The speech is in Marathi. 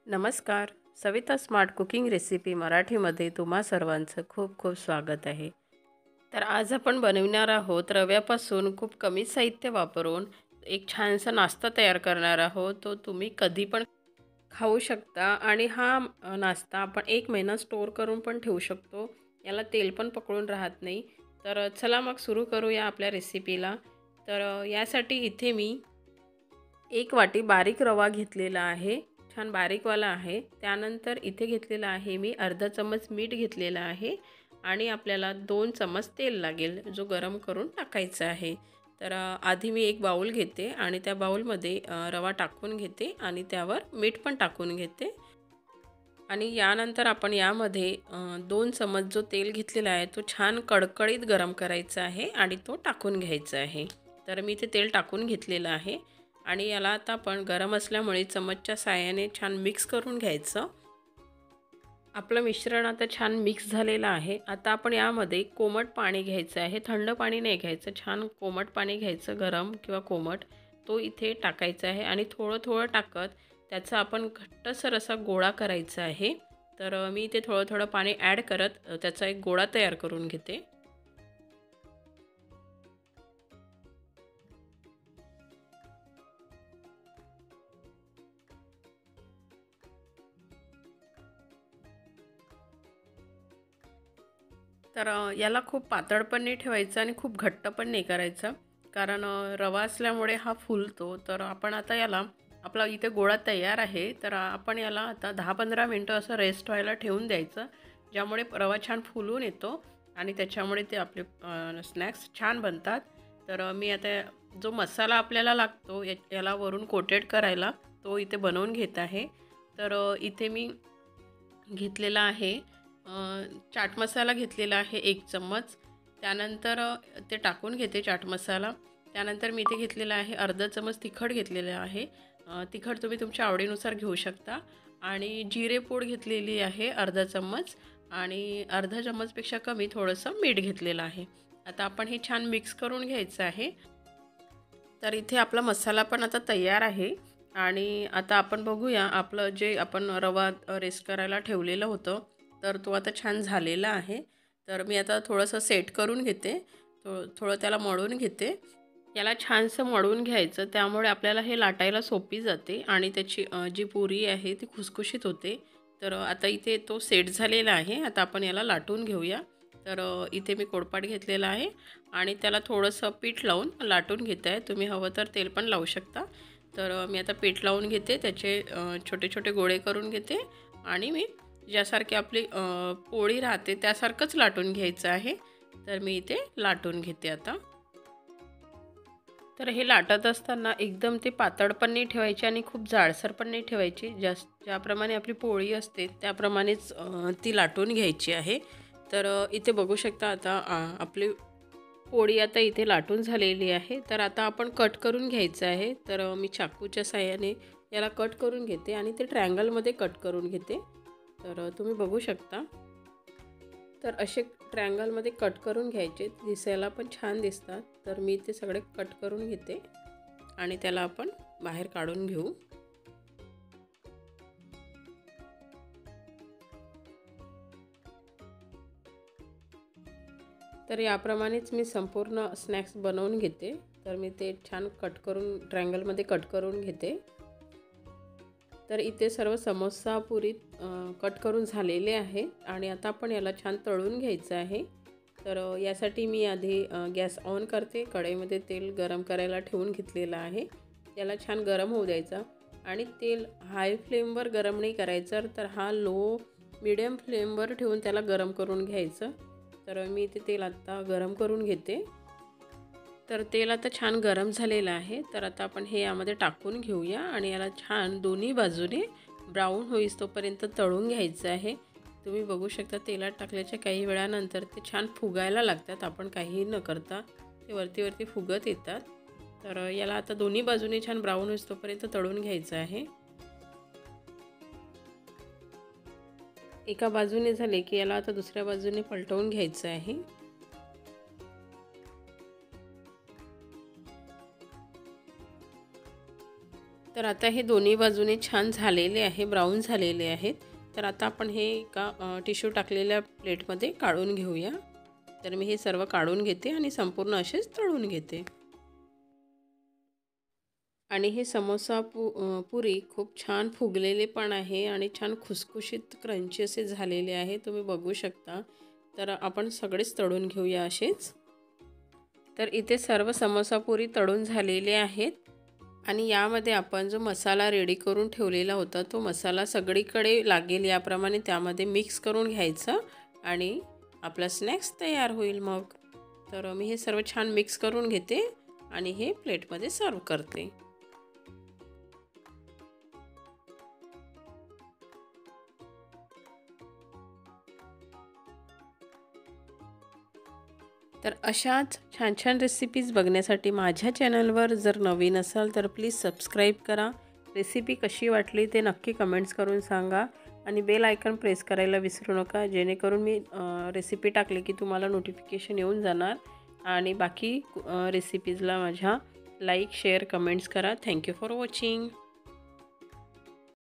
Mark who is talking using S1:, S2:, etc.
S1: नमस्कार. सविता स्मार्ट कुकिंग रेसिपी मराठीमध्ये तुम्हा सर्वांचं खूप खूप स्वागत आहे. तर आज आपण बनवणार आहोत रव्यापासून खूप कमी साहित्य वापरून एक छानसा नाश्ता तयार करणार आहोत. तो तुम्ही कधी पण खाऊ शकता आणि हा नाश्ता आपण 1 महिना स्टोअर करून पण ठेवू शकतो. याला तेल पण पकडून राहत नाही. तर चला मग सुरू करूया आपल्या रेसिपीला. तर यासाठी इथे मी 1 वाटी बारीक रवा घेतलेला आहे. छान बारीकवाला आहे. त्यानंतर इथे घेतलेला आहे मी अर्धा चम्मच मीठ घेतलेला आहे आणि आपल्याला 2 चम्मच तेल लागेल, जो गरम करून टाकायचा आहे. तर आधी मी एक बाउल घेते आणि त्या बाउलमध्ये रवा टाकून घेते आणि त्यावर मीठ पण टाकून घेते. आणि यानंतर आपण यामध्ये 2 चम्मच जो तेल घेतलेला आहे, तो छान कडकडीत गरम करायचा आहे आणि तो टाकून घ्यायचा आहे. तर मी इथे तेल टाकून घेतलेलं आहे आणि याला आता आपण गरम असल्यामुळे चमचच्या साहाय्याने छान मिक्स करून घ्यायचं. आपलं मिश्रण आता छान मिक्स झालेलं आहे. आता आपण यामध्ये कोमट पाणी घ्यायचं आहे. थंड पाणी नाही घ्यायचं, छान कोमट पाणी घ्यायचं, गरम किंवा कोमट. तो इथे टाकायचा आहे आणि थोडं-थोडं टाकत त्याचा आपण घट्टसर असा गोळा करायचा आहे. तर मी इथे थोडं-थोडं पाणी ॲड करत त्याचा एक गोळा तयार करून घेते. तर याला खूप पातळ पण नाही ठेवायचं आणि खूप घट्ट पण नाही करायचं. कारण रवा असल्यामुळे हा फुलतो. तर आपण आता याला आपला इथे गोळा तयार आहे. तर आपण याला आता 10-15 मिनटं असं रेस्ट व्हायला ठेवून द्यायचं. ज्यामुळे रवा छान फुलून येतो आणि त्याच्यामुळे ते आपले स्नॅक्स छान बनतात. तर मी आता जो मसाला आपल्याला लागतो याला वरून कोटेड करायला, तो इथे बनवून घेत आहे. तर इथे मी घेतलेला आहे अ, चाट मसाला घेतलेला आहे 1 चम्मच. त्यानंतर ते टाकून घेते चाट मसाला. त्यानंतर मी इथे घेतलेला आहे अर्धा चम्मच तिखट घेतलेलं आहे. तिखट तुम्ही तुमच्या आवडीनुसार घेऊ शकता. आणि जिरेपूड घेतलेली आहे अर्धा चम्मच आणि अर्धा चम्मचपेक्षा कमी थोडंसं मीठ घेतलेलं आहे. आता आपण हे छान मिक्स करून घ्यायचं आहे. तर इथे आपला मसाला पण आता तयार आहे आणि आता आपण बघूया आपलं जे आपण रवा रेस्ट करायला ठेवलेलं होतं, तर तो आता छान झालेला आहे. तर मी आता थोडंसं सेट करून घेते. थोडं त्याला मळून घेते. याला छानसं मळून घ्यायचं, त्यामुळे आपल्याला हे लाटायला सोपी जाते आणि त्याची जी पुरी आहे ती खुसखुशीत होते. तर आता इथे तो सेट झालेला आहे. आता आपण याला लाटून घेऊया. तर इथे मी पोळपाट घेतलेला आहे आणि त्याला थोडंसं पीठ लावून लाटून घेत आहे. तुम्ही हवं तर तेल पण लावू शकता. तर मी आता पीठ लावून घेते, त्याचे छोटे छोटे गोळे करून घेते आणि मी ज्यासारखी आपली पोळी राहते त्यासारखंच लाटून घ्यायचं आहे. तर मी इथे लाटून घेते आता. तर हे लाटत असताना एकदम ते पातळ पण नाही ठेवायचे आणि खूप जाडसर पण नाही ठेवायची. ज्याप्रमाणे आपली पोळी असते त्याप्रमाणेच ती लाटून घ्यायची आहे. तर इथे बघू शकता आता आपली पोळी आता इथे लाटून झालेली आहे. तर आता आपण कट करून घ्यायचं आहे. तर मी चाकूच्या साहाय्याने याला कट करून घेते आणि ते ट्रायंगलमध्ये कट करून घेते. तर तुम्ही बघू शकता. तर असे ट्रायंगलमध्ये कट करून घ्यायचे, दिसायला पण छान दिसतात. तर मी ते सगळे कट करून घेते आणि त्याला आपण बाहेर काढून घेऊ. तर याप्रमाणेच मी संपूर्ण स्नॅक्स बनवून घेते. तर मी ते छान कट करून ट्रायंगलमध्ये कट करून घेते. तर इथे सर्व समोसा पुरी कट करून झालेले आहे आणि आता आपण याला छान तळून घ्यायचं आहे. तर यासाठी मी आधी गॅस ऑन करते. कढईमध्ये तेल गरम करायला ठेवून घेतलेलं आहे. त्याला छान गरम होऊ द्यायचा आणि तेल हाय फ्लेमवर गरम नाही करायचं, तर हा लो मीडियम फ्लेमवर ठेवून त्याला गरम करून घ्यायचं. तर मी ते तेल आता गरम करून घेते. तर तेल आता छान गरम झालेलं आहे. तर आता आपण हे यामध्ये टाकून घेऊया आणि याला छान दोन्ही बाजूने ब्राऊन होईस तोपर्यंत तळून घ्यायचं आहे. तुम्ही बघू शकता तेलात टाकल्याच्या काही वेळानंतर ते छान फुगायला लागतात. आपण काहीही न करता ते वरती वरती फुगत येतात. तर याला आता दोन्ही बाजूने छान ब्राऊन होईस तोपर्यंत तळून घ्यायचं आहे. एका बाजूने झाले की याला आता दुसऱ्या बाजूने पलटवून घ्यायचं आहे. तर आता हे दोन्ही बाजूने छान झालेले आहे, ब्राऊन झालेले आहेत. तर आता आपण हे एका टिश्यू टाकलेल्या प्लेटमध्ये काढून घेऊया. तर मी हे सर्व काढून घेते आणि संपूर्ण असेच तळून घेते. आणि हे समोसा पुरी खूप छान फुगलेले पण आहे आणि छान खुसखुशीत क्रंची असे झालेले आहे, तुम्ही बघू शकता. तर आपण सगळेच तळून घेऊया असेच. तर इथे सर्व समोसा पुरी तळून झालेले आहेत आणि यामध्ये आपण जो मसाला रेडी करून ठेवलेला होता तो मसाला सगळीकडे लागेल याप्रमाणे त्यामध्ये मिक्स करून घ्यायचं आणि आपला स्नॅक्स तयार होईल मग. तर मी हे सर्व छान मिक्स करून घेते आणि हे प्लेटमध्ये सर्व करते. तर अशाच छान छान रेसिपीज बघण्यासाठी माझ्या चॅनलवर जर नवीन असाल तर प्लीज सबस्क्राईब करा. रेसिपी कशी वाटली ते नक्की कमेंट्स करून सांगा आणि बेल आयकॉन प्रेस करायला विसरू नका, जेणेकरून मी रेसिपी टाकली की तुम्हाला नोटिफिकेशन येऊन जाणार. आणि बाकी रेसिपीजला माझ्या लाईक शेअर कमेंट्स करा. Thank you for watching.